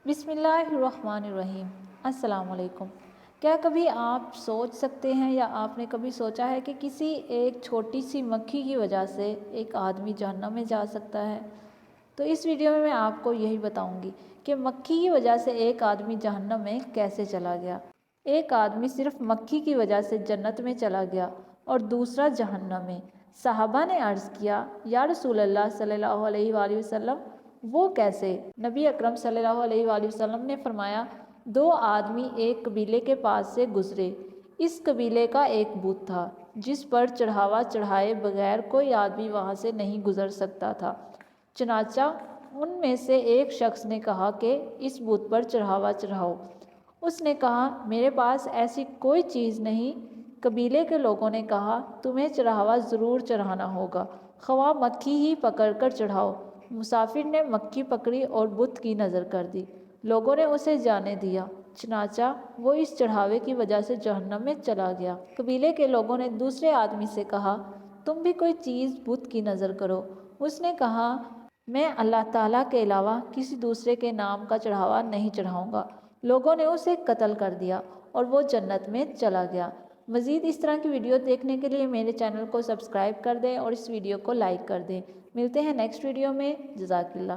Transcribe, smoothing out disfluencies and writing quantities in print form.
بسم اللہ الرحمن الرحیم۔ السلام علیکم۔ کیا کبھی آپ سوچ سکتے ہیں یا آپ نے کبھی سوچا ہے کہ کسی ایک چھوٹی سی مکھی کی وجہ سے ایک آدمی جہنم میں جا سکتا ہے؟ تو اس ویڈیو میں آپ کو یہی بتاؤں گی کہ مکھی کی وجہ سے ایک آدمی جہنم میں کیسے چلا گیا۔ ایک آدمی صرف مکھی کی وجہ سے جنت میں چلا گیا اور دوسرا جہنم میں۔ صحابہ نے عرض کیا، یا رسول اللہ صلی اللہ علیہ وآلہ وسلم، وہ کیسے؟ نبی اکرم صلی اللہ علیہ وآلہ وسلم نے فرمایا، دو آدمی ایک قبیلے کے پاس سے گزرے۔ اس قبیلے کا ایک بت تھا جس پر چڑھاوا چڑھائے بغیر کوئی آدمی وہاں سے نہیں گزر سکتا تھا۔ چنانچہ ان میں سے ایک شخص نے کہا کہ اس بت پر چڑھاوا چڑھاؤ۔ اس نے کہا، میرے پاس ایسی کوئی چیز نہیں۔ قبیلے کے لوگوں نے کہا، تمہیں چڑھاوا ضرور چڑھانا ہوگا، خواہ مکھی ہی پکڑ کر چڑھاؤ۔ مسافر نے مکھی پکڑی اور بت کی نذر کر دی۔ لوگوں نے اسے جانے دیا، چنانچہ وہ اس چڑھاوے کی وجہ سے جہنم میں چلا گیا۔ قبیلے کے لوگوں نے دوسرے آدمی سے کہا، تم بھی کوئی چیز بت کی نذر کرو۔ اس نے کہا، میں اللہ تعالیٰ کے علاوہ کسی دوسرے کے نام کا چڑھاوا نہیں چڑھاؤں گا۔ لوگوں نے اسے قتل کر دیا اور وہ جنت میں چلا گیا۔ مزید اس طرح کی ویڈیو دیکھنے کے لیے میرے چینل کو سبسکرائب کر دیں اور اس ویڈیو کو لائک کر دیں۔ ملتے ہیں نیکسٹ ویڈیو میں۔ جزاک اللہ۔